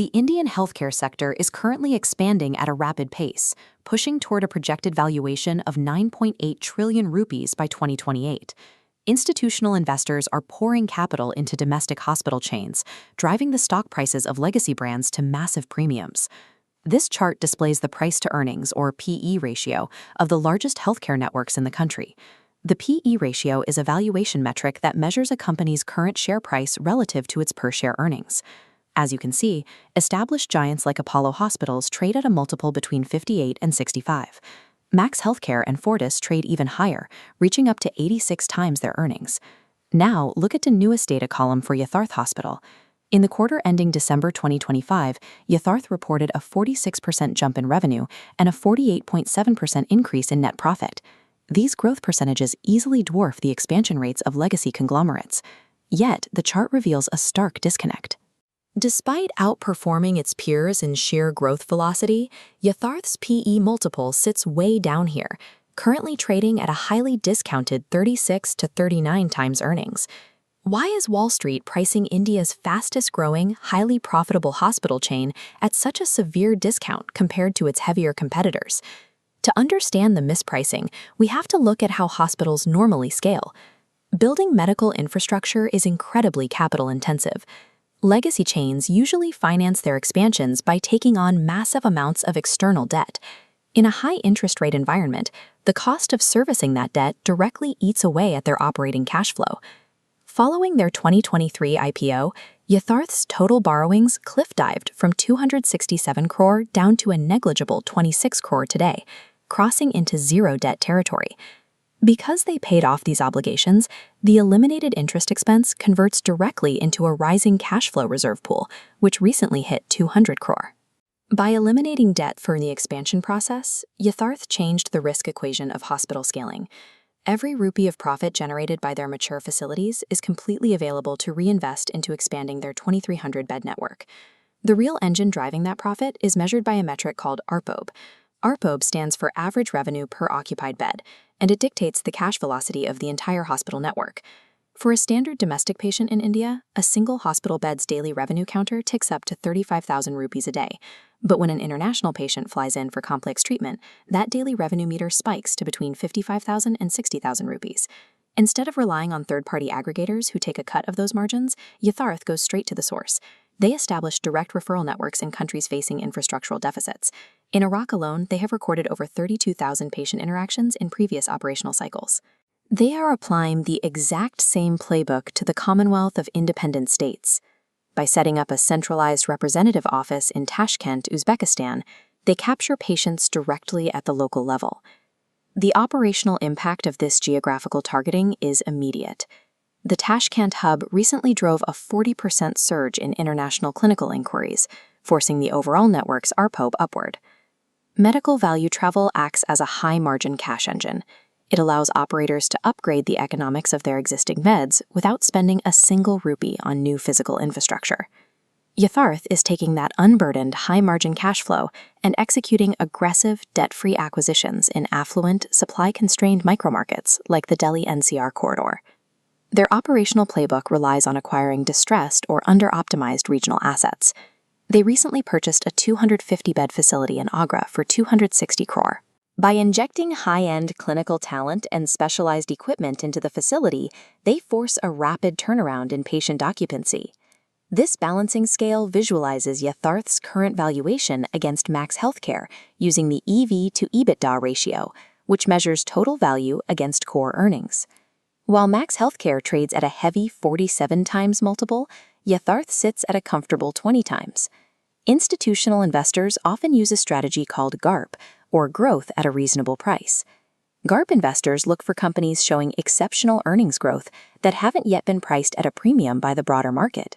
The Indian healthcare sector is currently expanding at a rapid pace, pushing toward a projected valuation of 9.8 trillion rupees by 2028. Institutional investors are pouring capital into domestic hospital chains, driving the stock prices of legacy brands to massive premiums. This chart displays the price-to-earnings, or PE ratio, of the largest healthcare networks in the country. The PE ratio is a valuation metric that measures a company's current share price relative to its per-share earnings. As you can see, established giants like Apollo Hospitals trade at a multiple between 58 and 65. Max Healthcare and Fortis trade even higher, reaching up to 86 times their earnings. Now, look at the newest data column for Yatharth Hospital. In the quarter ending December 2025, Yatharth reported a 46% jump in revenue and a 48.7% increase in net profit. These growth percentages easily dwarf the expansion rates of legacy conglomerates. Yet, the chart reveals a stark disconnect. Despite outperforming its peers in sheer growth velocity, Yatharth's PE multiple sits way down here, currently trading at a highly discounted 36 to 39 times earnings. Why is Wall Street pricing India's fastest-growing, highly profitable hospital chain at such a severe discount compared to its heavier competitors? To understand the mispricing, we have to look at how hospitals normally scale. Building medical infrastructure is incredibly capital-intensive. Legacy chains usually finance their expansions by taking on massive amounts of external debt. In a high-interest rate environment, the cost of servicing that debt directly eats away at their operating cash flow. Following their 2023 IPO, Yatharth's total borrowings cliff-dived from 267 crore down to a negligible 26 crore today, crossing into zero-debt territory. Because they paid off these obligations, the eliminated interest expense converts directly into a rising cash flow reserve pool, which recently hit 200 crore. By eliminating debt for the expansion process, Yatharth changed the risk equation of hospital scaling. Every rupee of profit generated by their mature facilities is completely available to reinvest into expanding their 2,300-bed network. The real engine driving that profit is measured by a metric called ARPOB. ARPOB stands for Average Revenue Per Occupied Bed, and it dictates the cash velocity of the entire hospital network. For a standard domestic patient in India, a single hospital bed's daily revenue counter ticks up to 35,000 rupees a day. But when an international patient flies in for complex treatment, that daily revenue meter spikes to between 55,000 and 60,000 rupees. Instead of relying on third-party aggregators who take a cut of those margins, Yatharth goes straight to the source. They establish direct referral networks in countries facing infrastructural deficits. In Iraq alone, they have recorded over 32,000 patient interactions in previous operational cycles. They are applying the exact same playbook to the Commonwealth of Independent States. By setting up a centralized representative office in Tashkent, Uzbekistan, they capture patients directly at the local level. The operational impact of this geographical targeting is immediate. The Tashkent hub recently drove a 40% surge in international clinical inquiries, forcing the overall network's ARPOB upward. Medical value travel acts as a high-margin cash engine. It allows operators to upgrade the economics of their existing beds without spending a single rupee on new physical infrastructure. Yatharth is taking that unburdened high-margin cash flow and executing aggressive, debt-free acquisitions in affluent, supply-constrained micromarkets like the Delhi NCR corridor. Their operational playbook relies on acquiring distressed or under-optimized regional assets. They recently purchased a 250-bed facility in Agra for 260 crore. By injecting high-end clinical talent and specialized equipment into the facility, they force a rapid turnaround in patient occupancy. This balancing scale visualizes Yatharth's current valuation against Max Healthcare using the EV to EBITDA ratio, which measures total value against core earnings. While Max Healthcare trades at a heavy 47 times multiple, Yatharth sits at a comfortable 20 times. Institutional investors often use a strategy called GARP, or growth at a reasonable price. GARP investors look for companies showing exceptional earnings growth that haven't yet been priced at a premium by the broader market.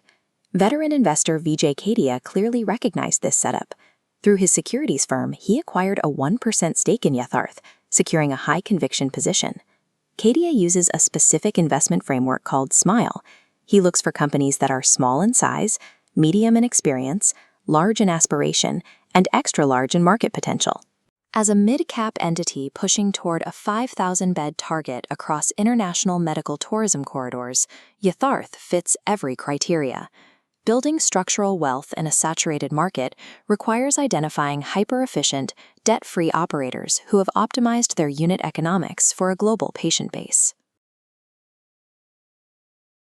Veteran investor Vijay Kadia clearly recognized this setup. Through his securities firm, he acquired a 1% stake in Yatharth, securing a high-conviction position. Kadia uses a specific investment framework called SMILE. He looks for companies that are small in size, medium in experience, large in aspiration, and extra large in market potential. As a mid-cap entity pushing toward a 5,000-bed target across international medical tourism corridors, Yatharth fits every criteria. Building structural wealth in a saturated market requires identifying hyper-efficient, debt-free operators who have optimized their unit economics for a global patient base.